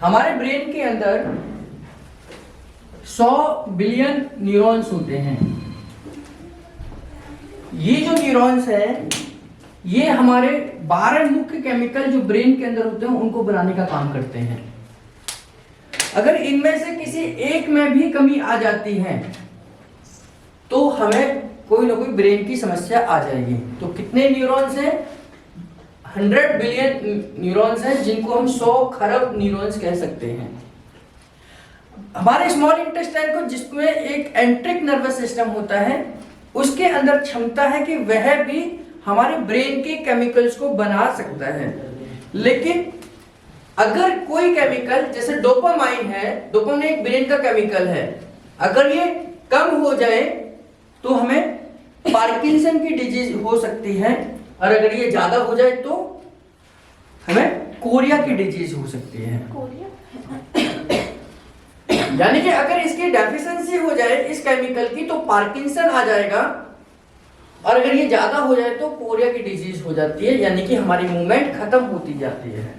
हमारे ब्रेन के अंदर 100 बिलियन न्यूरॉन्स होते हैं। ये जो न्यूरॉन्स है ये हमारे 12 मुख्य केमिकल जो ब्रेन के अंदर होते हैं उनको बनाने का काम करते हैं। अगर इनमें से किसी एक में भी कमी आ जाती है तो हमें कोई ना कोई ब्रेन की समस्या आ जाएगी। तो कितने न्यूरॉन्स हैं? 100 बिलियन न्यूरॉन्स हैं, जिनको हम 100 खरब न्यूरॉन्स कह सकते हैं। हमारे स्मॉल इंटेस्टाइन को, जिसमें एक एंट्रिक नर्वस सिस्टम होता है, उसके अंदर क्षमता है कि वह भी हमारे ब्रेन के केमिकल्स को बना सकता है। लेकिन अगर कोई केमिकल, जैसे डोपामाइन है, डोपामाइन एक ब्रेन का केमिकल है, अगर ये कम हो जाए तो हमें पार्किंसन की डिजीज हो सकती है, और अगर ये ज्यादा हो जाए तो हमें कोरिया की डिजीज हो सकती है। यानी कि अगर इसकी डेफिशिएंसी हो जाए इस केमिकल की तो पार्किंसन आ जाएगा, और अगर ये ज्यादा हो जाए तो कोरिया की डिजीज हो जाती है, यानी कि हमारी मूवमेंट खत्म होती जाती है।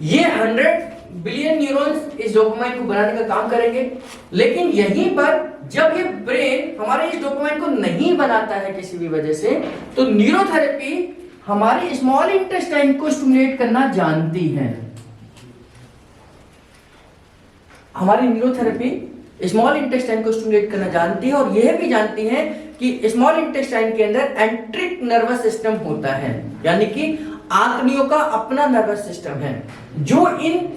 ये 100 बिलियन न्यूरॉन्स इस डोपामाइन को बनाने का काम करेंगे। लेकिन यहीं पर जब ये ब्रेन हमारे इस डोपामाइन को नहीं बनाता है किसी भी वजह से, तो न्यूरोथेरेपी हमारे स्मॉल इंटेस्टाइन को स्टिमुलेट करना जानती है। हमारी न्यूरोथेरेपी स्मॉल इंटेस्टाइन को स्टिमुलेट करना जानती है, और यह भी जानती है कि स्मॉल इंटेस्टाइन के अंदर एंट्रिक नर्वस सिस्टम होता है, यानी कि आंतड़ियों का अपना नर्वस सिस्टम है, जो इन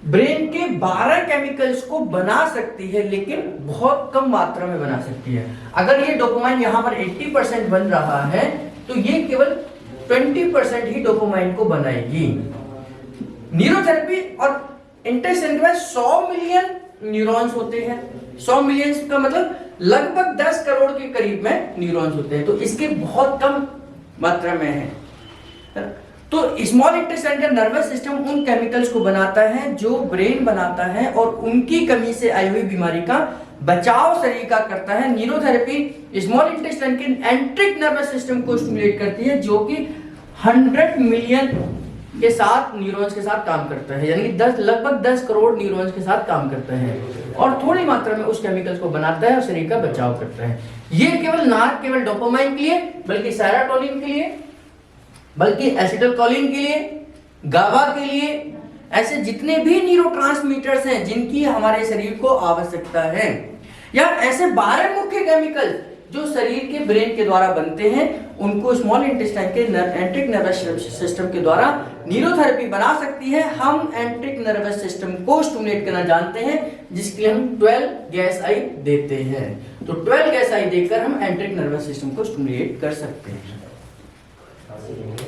ब्रेन के 12 केमिकल्स को बना सकती है, लेकिन बहुत कम मात्रा में बना सकती है। अगर ये डोपामाइन यहाँ पर 80% बन रहा है तो ये केवल 20% ही डोपामाइन को बनाएगी। न्यूरोथेरेपी और इंटेस्टाइन में 100 मिलियन न्यूरॉन्स होते हैं। 100 मिलियन का मतलब लगभग 10 करोड़ के करीब में न्यूरॉन्स होते हैं, तो इसके बहुत कम मात्रा में है। तो स्मॉल इंटेस्टाइन का नर्वस सिस्टम उन केमिकल्स को बनाता है जो ब्रेन बनाता है, और उनकी कमी से आई हुई बीमारी का बचाव शरीर का करता है। न्यूरोथेरेपी स्मॉल इंटेस्टाइन के एंट्रिक नर्वस सिस्टम को स्टिमुलेट करती है, जो कि 100 मिलियन के साथ न्यूरॉन्स के साथ काम करता है, यानी कि लगभग 10 करोड़ न्यूरॉन्स के साथ काम करता है, और थोड़ी मात्रा में उस केमिकल्स को बनाता है और शरीर का बचाव करता है। ये केवल डोपामाइन के लिए, बल्कि सेरोटोनिन के लिए, बल्कि एसिटाइलकोलिन के लिए, गाबा के लिए, ऐसे जितने भी न्यूरोट्रांसमीटर्स हैं जिनकी हमारे शरीर को आवश्यकता है, या ऐसे 12 मुख्य केमिकल जो शरीर के ब्रेन के द्वारा बनते हैं, उनको स्मॉल इंटेस्टाइन के एंट्रिक नर्वस सिस्टम के द्वारा न्यूरोथेरेपी बना सकती है। हम एंट्रिक नर्वस सिस्टम को स्टिमुलेट करना जानते हैं, जिसके लिए हम 12 गैस आई देते हैं। तो 12 गैस आई देकर हम एंट्रिक नर्वस सिस्टम को स्टिमुलेट कर सकते हैं।